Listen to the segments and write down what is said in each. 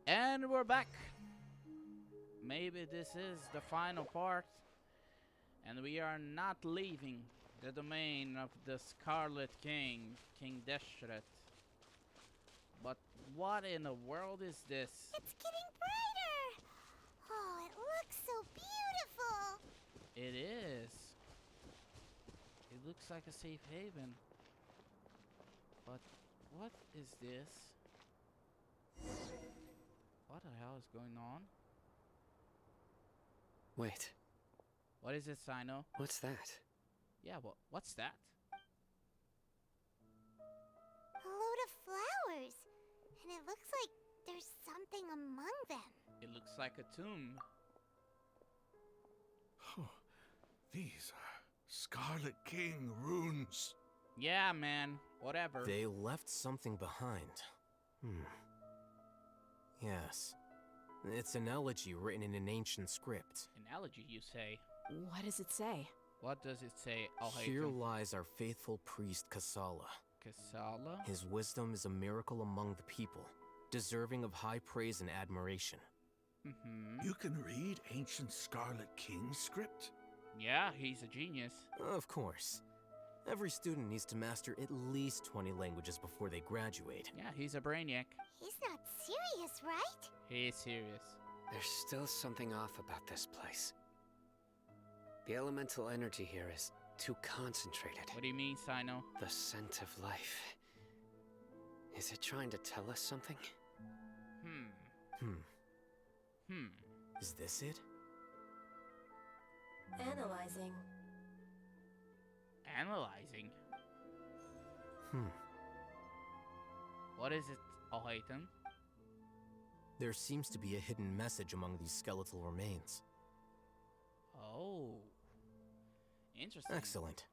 And we're back. Maybe this is the final part, and we are not leaving the domain of the Scarlet King, King Deshret. But what in the world is this? It's getting brighter! Oh, it looks so beautiful! It is. It looks like a safe haven. But what is this? What the hell is going on? Wait, What is it, Cyno? what's that? Yeah, what's that? A load of flowers! And it looks like there's something among them. It looks like a tomb. These are Scarlet King runes. Yeah, man. Whatever. They left something behind. Yes. It's an elegy written in an ancient script. Analogy, you say? What does it say? What does it say? Here lies our faithful priest Kasala. Kasala? His wisdom is a miracle among the people, deserving of high praise and admiration. Mm-hmm. You can read ancient Scarlet King script? Yeah, he's a genius. Of course. Every student needs to master at least 20 languages before they graduate. Yeah, he's a brainiac. He's not serious, right? He is serious. There's still something off about this place. The elemental energy here is too concentrated. What do you mean, Cyno? The scent of life. Is it trying to tell us something? Is this it? Analyzing. Analyzing? What is it, Haitham? There seems to be a hidden message among these skeletal remains. Oh. Interesting. Excellent.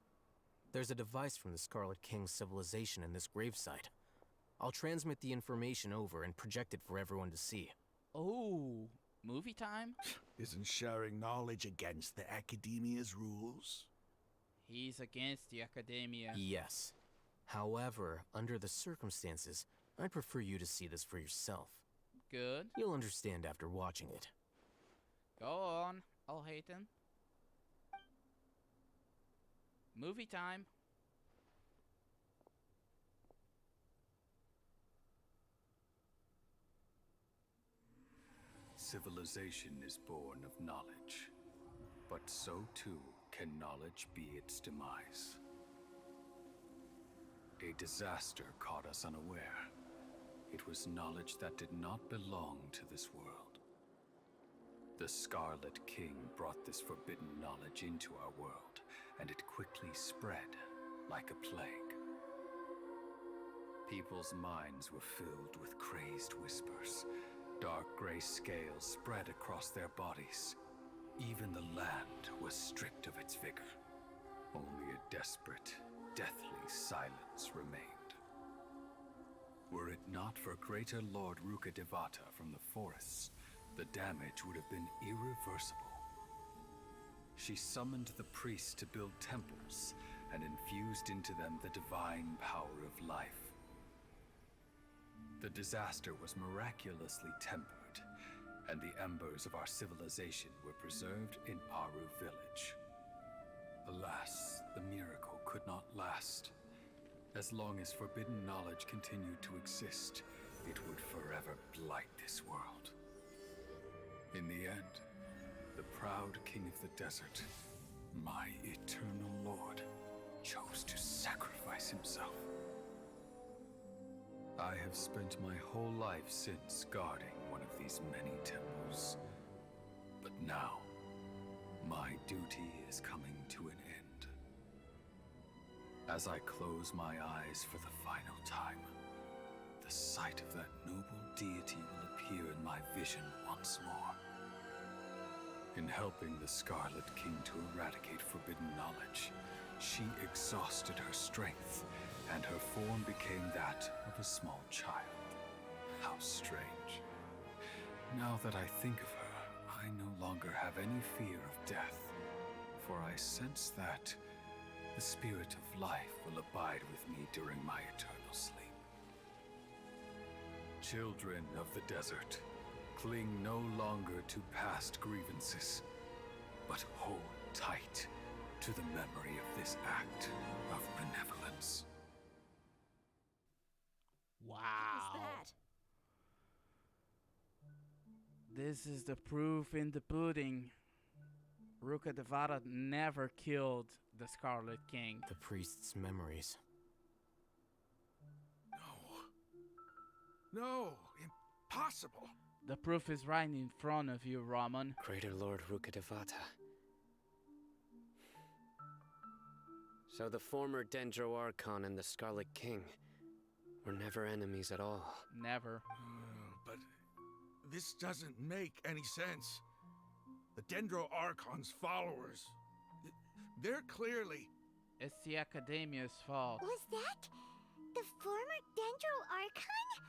There's a device from the Scarlet King's civilization in this gravesite. I'll transmit the information over and project it for everyone to see. Oh. Movie time? Isn't sharing knowledge against the Academia's rules? He's against the academia. Yes. However, under the circumstances, I'd prefer you to see this for yourself. Good. You'll understand after watching it. Go on, Haitham. Movie time. Civilization is born of knowledge, but so too can knowledge be its demise. A disaster caught us unaware. It was knowledge that did not belong to this world. The Scarlet King brought this forbidden knowledge into our world, and it quickly spread like a plague. People's minds were filled with crazed whispers. Dark gray scales spread across their bodies. Even the land was stripped of its vigor. Only a desperate, deathly silence remained. Were it not for greater Lord Rukkhadevata from the forests, the damage would have been irreversible. She summoned the priests to build temples and infused into them the divine power of life. The disaster was miraculously tempered, and the embers of our civilization were preserved in Aru village. Alas, the miracle could not last. As long as forbidden knowledge continued to exist, it would forever blight this world. In the end, the proud king of the desert, my eternal lord, chose to sacrifice himself. I have spent my whole life since guarding one of these many temples. But now, my duty is coming to an end. As I close my eyes for the final time, the sight of that noble deity will appear in my vision once more. In helping the Scarlet King to eradicate forbidden knowledge, she exhausted her strength, and her form became that of a small child. How strange. Now that I think of her, I no longer have any fear of death, for I sense that the spirit of life will abide with me during my eternal sleep. Children of the desert, Cling no longer to past grievances, but hold tight to the memory of this act of benevolence. Wow. What was that? This is the proof in the pudding. Rukkhadevata never killed the Scarlet King. The priest's memories. No, impossible. The proof is right in front of you, Rahman. Greater Lord Rukkhadevata. So the former Dendro Archon and the Scarlet King were never enemies at all. Never. But this doesn't make any sense. The Dendro Archon's followers, they're clearly... It's the Academia's fault. Was that the former Dendro Archon?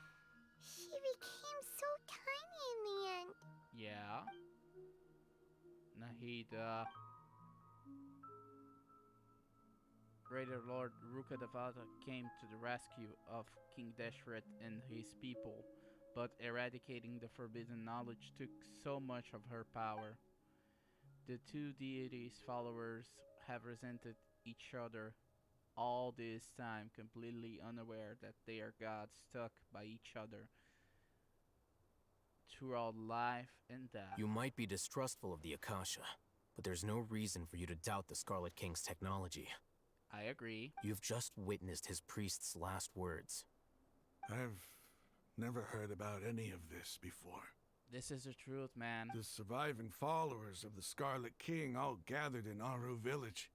She became so tiny in the end. Yeah. Nahida. Greater Lord Rukkhadevata came to the rescue of King Deshret and his people, but eradicating the forbidden knowledge took so much of her power. The two deities' followers have resented each other all this time, completely unaware that they are gods stuck by each other throughout life and death. You might be distrustful of the Akasha, but there's no reason for you to doubt the Scarlet King's technology. I agree. You've just witnessed his priest's last words. I've never heard about any of this before. This is the truth, man. The surviving followers of the Scarlet King all gathered in Aru village.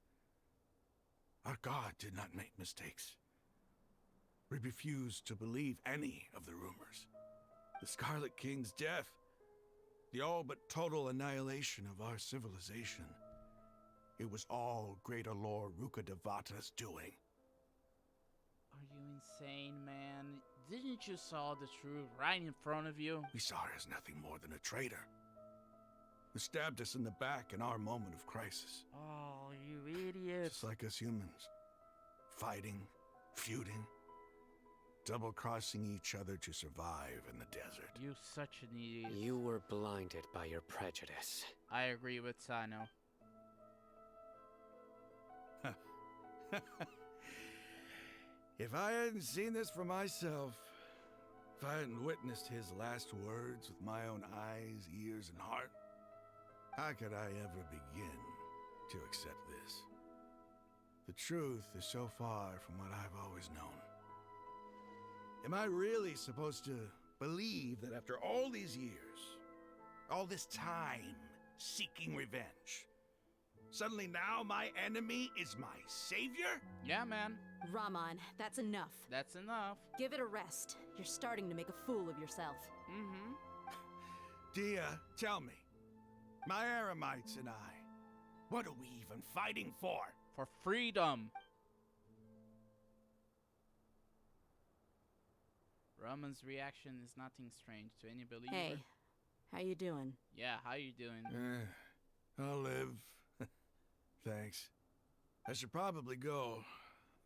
Our god did not make mistakes. We refused to believe any of the rumors. The Scarlet King's death, the all but total annihilation of our civilization. It was all Greater Lord Rukkhadevata's doing. Are you insane, man? Didn't you saw the truth right in front of you? We saw her as nothing more than a traitor, who stabbed us in the back in our moment of crisis. Oh, you idiot. Just like us humans. Fighting, feuding, double-crossing each other to survive in the desert. You such an idiot. You were blinded by your prejudice. I agree with Cyno. If I hadn't seen this for myself, if I hadn't witnessed his last words with my own eyes, ears, and heart, how could I ever begin to accept this? The truth is so far from what I've always known. Am I really supposed to believe that after all these years, all this time seeking revenge, suddenly now my enemy is my savior? Yeah, man. Rahman, that's enough. That's enough. Give it a rest. You're starting to make a fool of yourself. Mm-hmm. Dehya, tell me, my Aramites and I, what are we even fighting for? For freedom. Rahman's reaction is nothing strange to any believer. Hey, how you doing? Yeah, how you doing? I'll live. Thanks. I should probably go.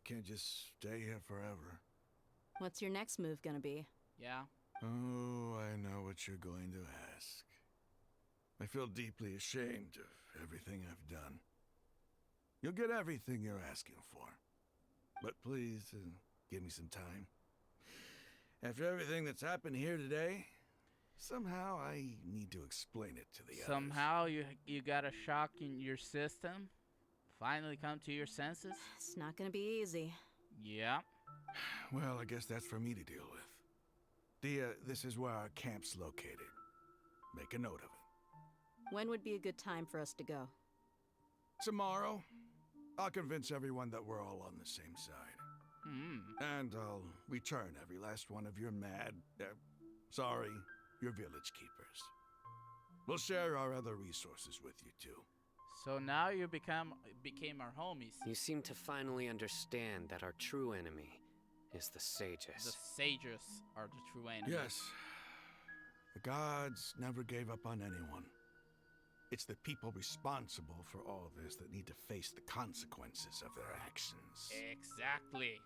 Can't just stay here forever. What's your next move gonna be? Yeah. Oh, I know what you're going to ask. I feel deeply ashamed of everything I've done. You'll get everything you're asking for. But please, give me some time. After everything that's happened here today, somehow I need to explain it to the others. Somehow you got a shock in your system? Finally come to your senses? It's not gonna be easy. Yeah. Well, I guess that's for me to deal with. Dehya, this is where our camp's located. Make a note of it. When would be a good time for us to go? Tomorrow, I'll convince everyone that we're all on the same side. And I'll return every last one of your your village keepers. We'll share our other resources with you too. So now you became our homies. You seem to finally understand that our true enemy is the sages. The sages are the true enemy. Yes. The gods never gave up on anyone. It's the people responsible for all this that need to face the consequences of their actions. Exactly.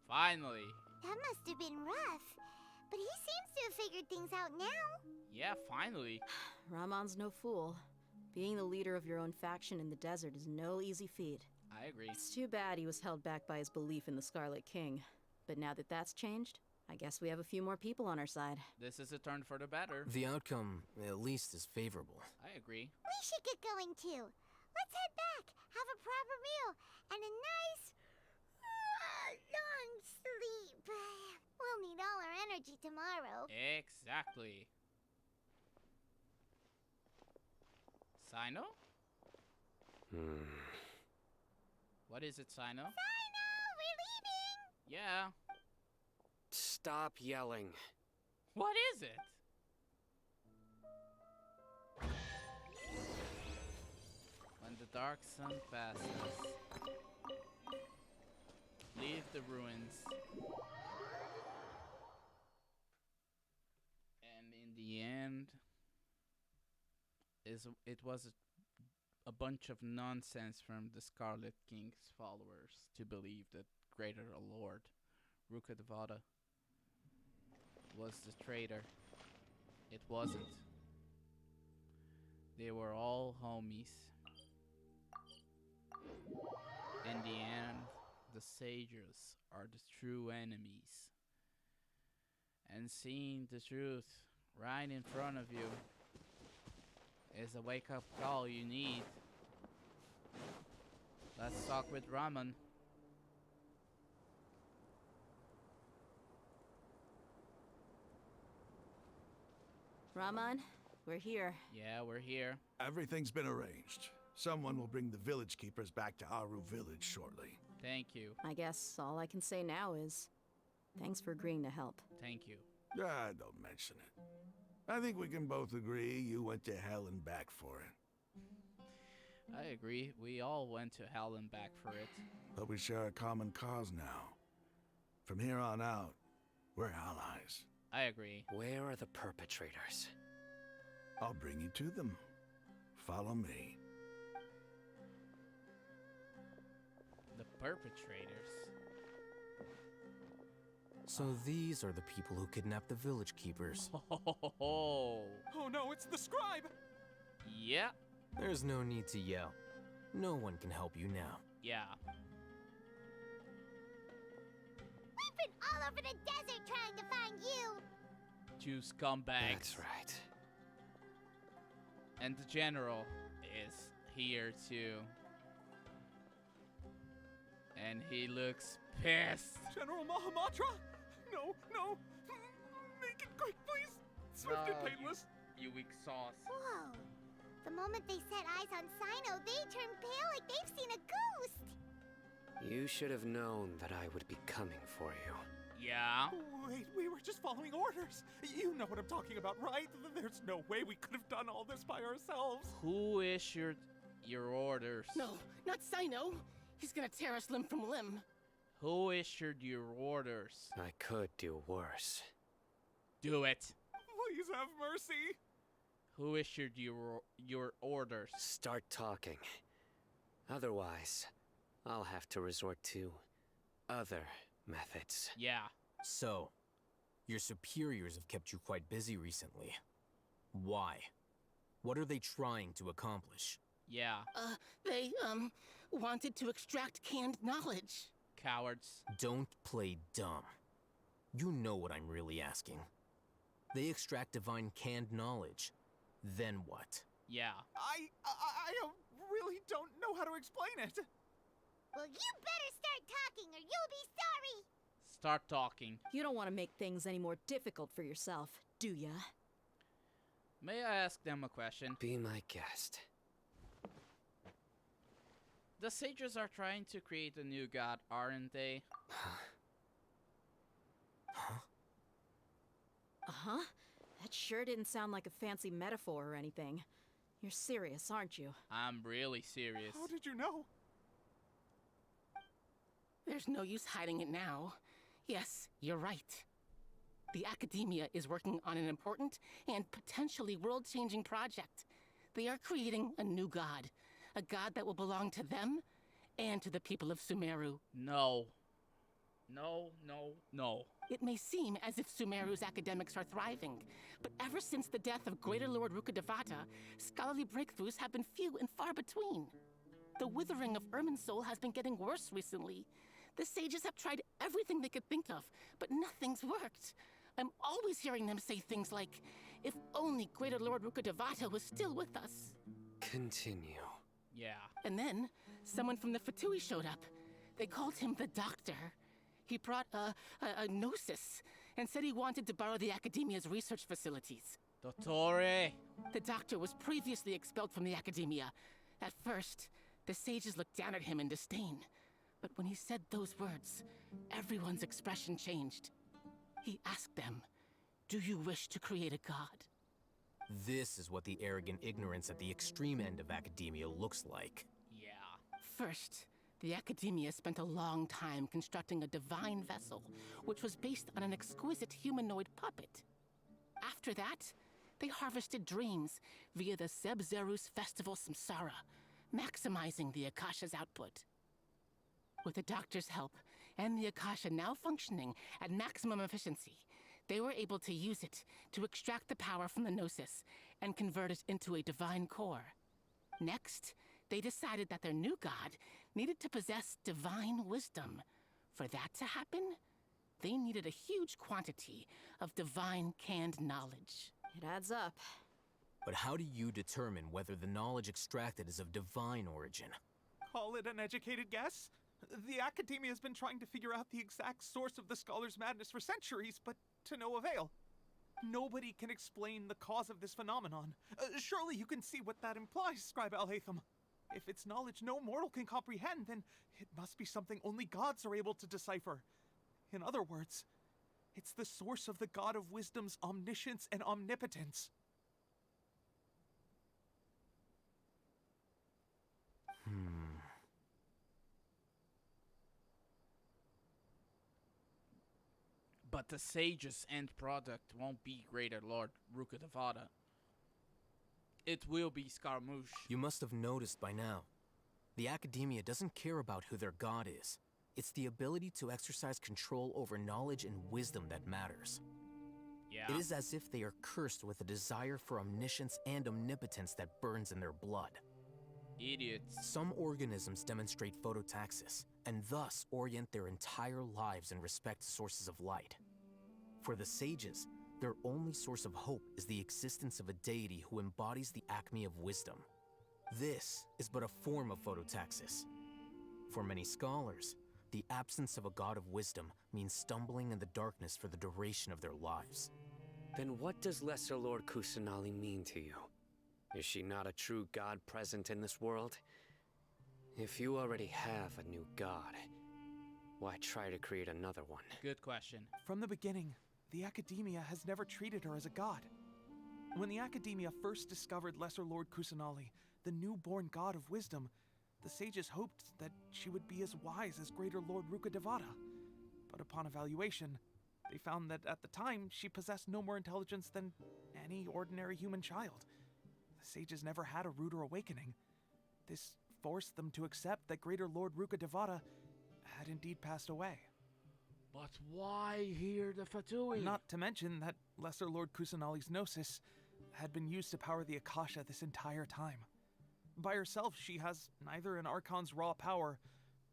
Finally. That must have been rough. But he seems to have figured things out now. Yeah, finally. Rahman's no fool. Being the leader of your own faction in the desert is no easy feat. I agree. It's too bad he was held back by his belief in the Scarlet King. But now that that's changed, I guess we have a few more people on our side. This is a turn for the better. The outcome, at least, is favorable. I agree. We should get going too. Let's head back, have a proper meal, and a nice, long sleep. We'll need all our energy tomorrow. Exactly. Cyno? What is it, Cyno? Cyno, we're leaving! Yeah. Stop yelling. What is it? When the dark sun passes, leave the ruins. And in the end, it was a bunch of nonsense from the Scarlet King's followers to believe that greater Lord Rukkhadevata was the traitor. It wasn't. They were all homies. In the end, the sages are the true enemies. And seeing the truth right in front of you is a wake-up call you need. Let's talk with Rahman. Rahman, we're here. Yeah, we're here. Everything's been arranged. Someone will bring the village keepers back to Aru village shortly. Thank you. I guess all I can say now is thanks for agreeing to help. Thank you. Ah, don't mention it. I think we can both agree you went to hell and back for it. I agree. We all went to hell and back for it. But we share a common cause now. From here on out, we're allies. I agree. Where are the perpetrators? I'll bring you to them. Follow me. The perpetrators. So these are the people who kidnapped the village keepers. Oh no, it's the scribe! Yeah. There's no need to yell. No one can help you now. Yeah. We've been all over the desert trying to find you. Two scumbags. That's right. And the general is here too. And he looks pissed. General Mahamatra? No, no! Make it quick, please! Swift and painless! You weak sauce. Whoa. The moment they set eyes on Cyno, they turn pale like they've seen a ghost. You should have known that I would be coming for you. Yeah. Wait, we were just following orders. You know what I'm talking about, right? There's no way we could have done all this by ourselves. Who issued your orders? No, not Cyno. He's gonna tear us limb from limb. Who issued your orders? I could do worse. Do it. Please have mercy. Who issued your orders? Start talking. Otherwise, I'll have to resort to other methods. Yeah. So, your superiors have kept you quite busy recently. Why? What are they trying to accomplish? Yeah. They, wanted to extract canned knowledge. Cowards. Don't play dumb. You know what I'm really asking. They extract divine canned knowledge. Then what? Yeah. I really don't know how to explain it. Well, you better start talking or you'll be sorry. Start talking. You don't want to make things any more difficult for yourself, do ya? May I ask them a question? Be my guest. The sages are trying to create a new god, aren't they? Uh-huh. That sure didn't sound like a fancy metaphor or anything. You're serious, aren't you? I'm really serious. How did you know? There's no use hiding it now. Yes, you're right. The Academia is working on an important and potentially world-changing project. They are creating a new god. A god that will belong to them and to the people of Sumeru. No. No, no, no. It may seem as if Sumeru's academics are thriving, but ever since the death of Greater Lord Rukkhadevata, scholarly breakthroughs have been few and far between. The withering of Irminsul has been getting worse recently. The sages have tried everything they could think of, but nothing's worked. I'm always hearing them say things like, if only Greater Lord Rukkhadevata was still with us. Continue. Yeah. And then, someone from the Fatui showed up. They called him the Doctor. He brought a gnosis and said he wanted to borrow the Academia's research facilities. Dottore! The Doctor was previously expelled from the Academia. At first, the sages looked down at him in disdain. But when he said those words, everyone's expression changed. He asked them, "Do you wish to create a god?" This is what the arrogant ignorance at the extreme end of academia looks like. Yeah. First, the Academia spent a long time constructing a divine vessel, which was based on an exquisite humanoid puppet. After that, they harvested dreams via the Zeb-Zerus Festival Samsara, maximizing the Akasha's output. With the Doctor's help, and the Akasha now functioning at maximum efficiency, they were able to use it to extract the power from the Gnosis and convert it into a divine core. Next, they decided that their new god needed to possess divine wisdom. For that to happen, they needed a huge quantity of divine canned knowledge. It adds up. But how do you determine whether the knowledge extracted is of divine origin? Call it an educated guess? The Academia has been trying to figure out the exact source of the Scholar's madness for centuries, but to no avail. Nobody can explain the cause of this phenomenon. Surely you can see what that implies, Scribe Haitham. If it's knowledge no mortal can comprehend, then it must be something only gods are able to decipher. In other words, it's the source of the God of Wisdom's omniscience and omnipotence. But the sage's end product won't be Greater Lord Rukkhadevata. It will be Scaramouche. You must have noticed by now. The Academia doesn't care about who their god is. It's the ability to exercise control over knowledge and wisdom that matters. Yeah. It is as if they are cursed with a desire for omniscience and omnipotence that burns in their blood. Idiots. Some organisms demonstrate phototaxis, and thus orient their entire lives in respect to sources of light. For the sages, their only source of hope is the existence of a deity who embodies the acme of wisdom. This is but a form of phototaxis. For many scholars, the absence of a god of wisdom means stumbling in the darkness for the duration of their lives. Then what does Lesser Lord KUSANALI mean to you? Is she not a true god present in this world? If you already have a new god, why try to create another one? Good question. From the beginning, the Academia has never treated her as a god. When the Academia first discovered Lesser Lord KUSANALI, the newborn god of wisdom, the sages hoped that she would be as wise as Greater Lord Rukkhadevata. But upon evaluation, they found that at the time, she possessed no more intelligence than any ordinary human child. The sages never had a ruder awakening. This forced them to accept that Greater Lord Rukkhadevata had indeed passed away. But why here the Fatui? Not to mention that Lesser Lord KUSANALI's Gnosis had been used to power the Akasha this entire time. By herself, she has neither an Archon's raw power,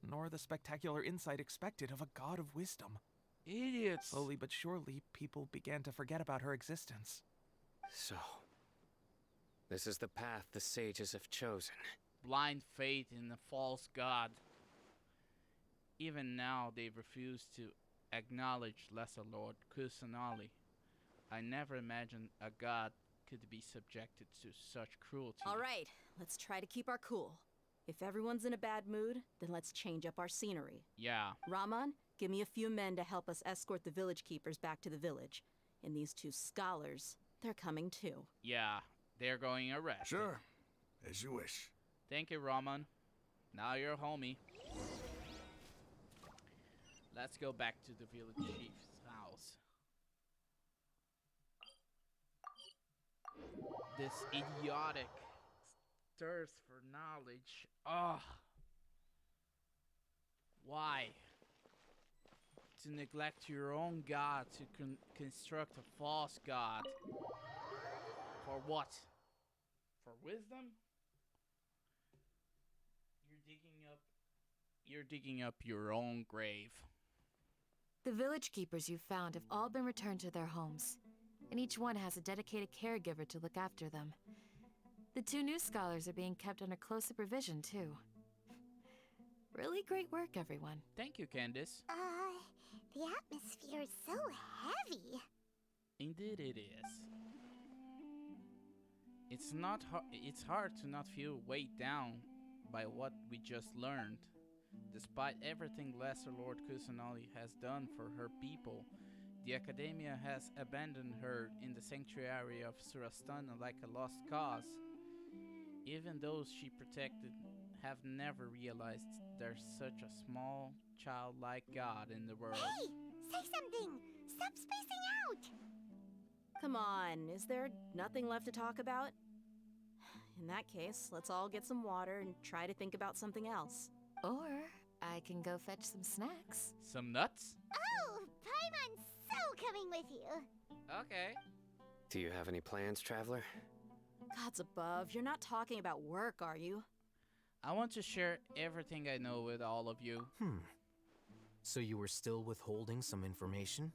nor the spectacular insight expected of a god of wisdom. Idiots. Slowly but surely, people began to forget about her existence. So, this is the path the sages have chosen. Blind faith in the false god. Even now, they refuse to acknowledge Lesser Lord KUSANALI. I never imagined a god could be subjected to such cruelty. All right, let's try to keep our cool. If everyone's in a bad mood, then let's change up our scenery. Yeah. Rahman, give me a few men to help us escort the village keepers back to the village. And these two scholars, they're coming too. Yeah, they're going arrested. Sure, as you wish. Thank you, Rahman. Now you're a homie. Let's go back to the village chief's house. This idiotic thirst for knowledge. Ugh. Why? to neglect your own god to construct a false god. For what? For wisdom? You're digging up your own grave. The village keepers you've found have all been returned to their homes, and each one has a dedicated caregiver to look after them. The 2 new scholars are being kept under close supervision, too. Really great work, everyone. Thank you, Candace. The atmosphere is so heavy. Indeed it is. It's hard to not feel weighed down by what we just learned. Despite everything Lesser Lord KUSANALI has done for her people, the Academia has abandoned her in the sanctuary of Surastana like a lost cause. Even those she protected have never realized there's such a small, childlike god in the world. Hey! Say something! Stop spacing out! Come on, is there nothing left to talk about? In that case, let's all get some water and try to think about something else. Or I can go fetch some snacks. Some nuts? Oh, Paimon's so coming with you. Okay. Do you have any plans, traveler? Gods above, you're not talking about work, are you? I want to share everything I know with all of you. So you were still withholding some information?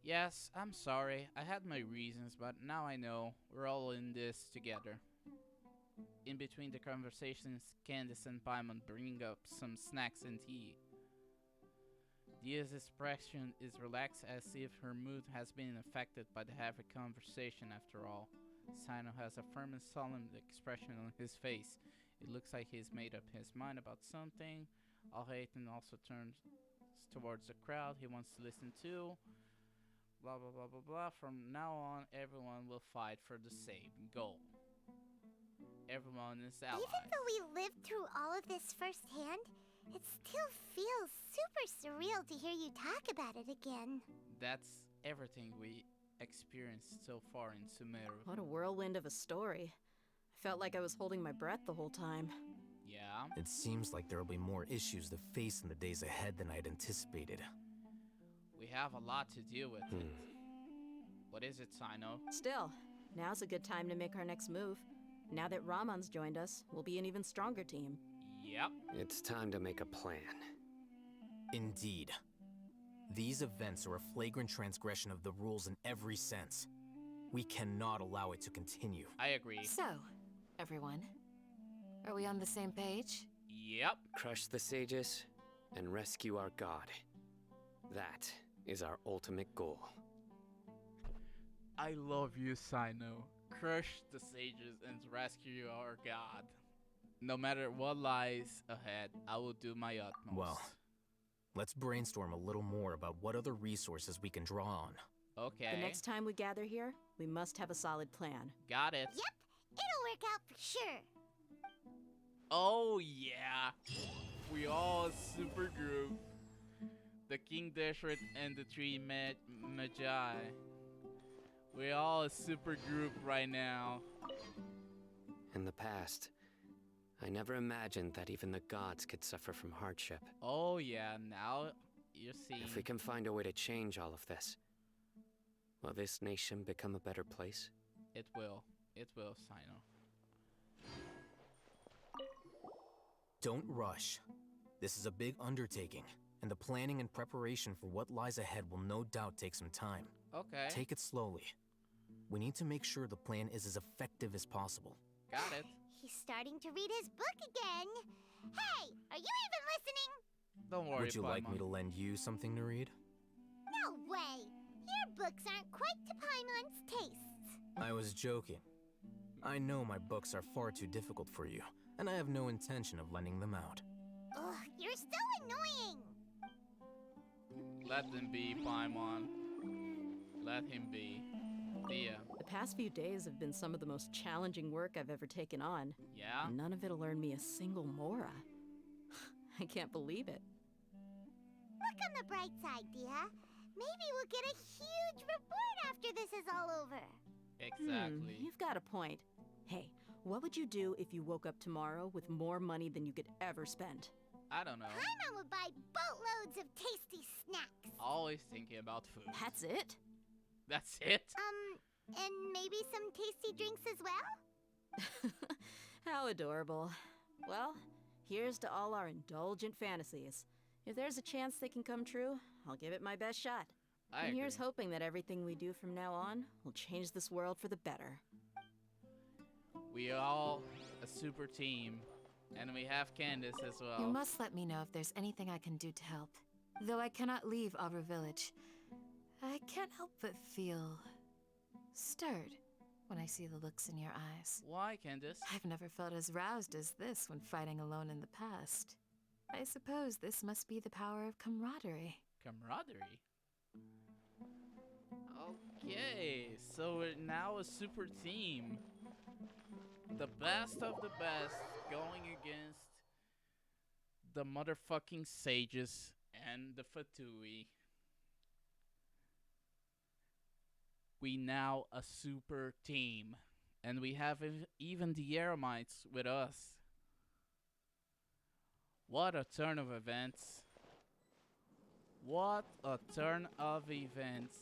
Yes, I'm sorry. I had my reasons, but now I know. We're all in this together. In between the conversations, Candace and Paimon bring up some snacks and tea. Dia's expression is relaxed as if her mood has been affected by the heavy conversation after all. Cyno has a firm and solemn expression on his face. It looks like he's made up his mind about something. Haitham also turns towards the crowd he wants to listen to. Blah blah blah blah blah. From now on, everyone will fight for the same goal. Everyone is allies. Even though we lived through all of this firsthand, it still feels super surreal to hear you talk about it again. That's everything we experienced so far in Sumeru. What a whirlwind of a story. I felt like I was holding my breath the whole time. Yeah? It seems like there will be more issues to face in the days ahead than I had anticipated. We have a lot to deal with. What is it, Cyno? Still, now's a good time to make our next move. Now that Rahman's joined us, we'll be an even stronger team. Yep. It's time to make a plan. Indeed. These events are a flagrant transgression of the rules in every sense. We cannot allow it to continue. I agree. So, everyone, are we on the same page? Yep. Crush the sages and rescue our god. That is our ultimate goal. I love you, Cyno. Crush the sages and rescue our god. No matter what lies ahead, I will do my utmost. Well, let's brainstorm a little more about what other resources we can draw on. Okay. The next time we gather here, we must have a solid plan. Got it. Yep, it'll work out for sure. Oh yeah. We all super group. The King Deshret and the 3 Magi. We all a super group right now. In the past, I never imagined that even the gods could suffer from hardship. Oh yeah, now you see. If we can find a way to change all of this, will this nation become a better place? It will. It will, Cyno. Don't rush. This is a big undertaking, and the planning and preparation for what lies ahead will no doubt take some time. Okay. Take it slowly. We need to make sure the plan is as effective as possible. Got it. He's starting to read his book again. Hey, are you even listening? Don't worry, Would you like Paimon. me to lend you something to read? No way. Your books aren't quite to Paimon's tastes. I was joking. I know my books are far too difficult for you, and I have no intention of lending them out. Ugh, you're so annoying. Let them be, Paimon. Let him be. Dehya. The past few days have been some of the most challenging work I've ever taken on. Yeah? And none of it'll earn me a single mora. I can't believe it. Look on the bright side, Dehya. Maybe we'll get a huge reward after this is all over. Exactly. You've got a point. Hey, what would you do if you woke up tomorrow with more money than you could ever spend? I don't know. Paimon would buy boatloads of tasty snacks. Always thinking about food. That's it? That's it? And maybe some tasty drinks as well? How adorable. Well, here's to all our indulgent fantasies. If there's a chance they can come true, I'll give it my best shot. And here's hoping that everything we do from now on will change this world for the better. We are all a super team. And we have Candace as well. You must let me know if there's anything I can do to help. Though I cannot leave Avra Village, I can't help but feel stirred when I see the looks in your eyes. Why, Candace? I've never felt as roused as this when fighting alone in the past. I suppose this must be the power of camaraderie. Camaraderie? Okay, so we're now a super team. The best of the best going against the motherfucking sages and the Fatui. We now a super team. And we have even the Eremites with us. What a turn of events. What a turn of events.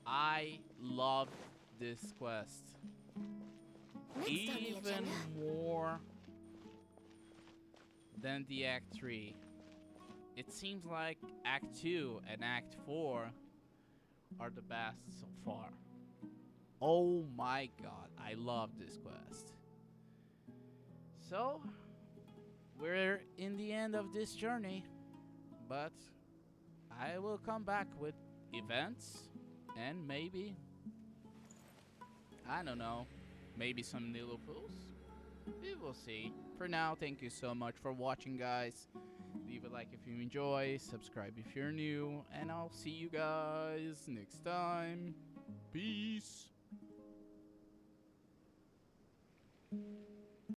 I love this quest. Even more than the Act 3. It seems like Act 2 and Act 4 are the best so far. Oh my god, I love this quest. So, we're in the end of this journey, but I will come back with events and maybe, I don't know, maybe some new pools. We will see. For now, thank you so much for watching, guys. Leave a like if you enjoy, subscribe if you're new, and I'll see you guys next time. Peace.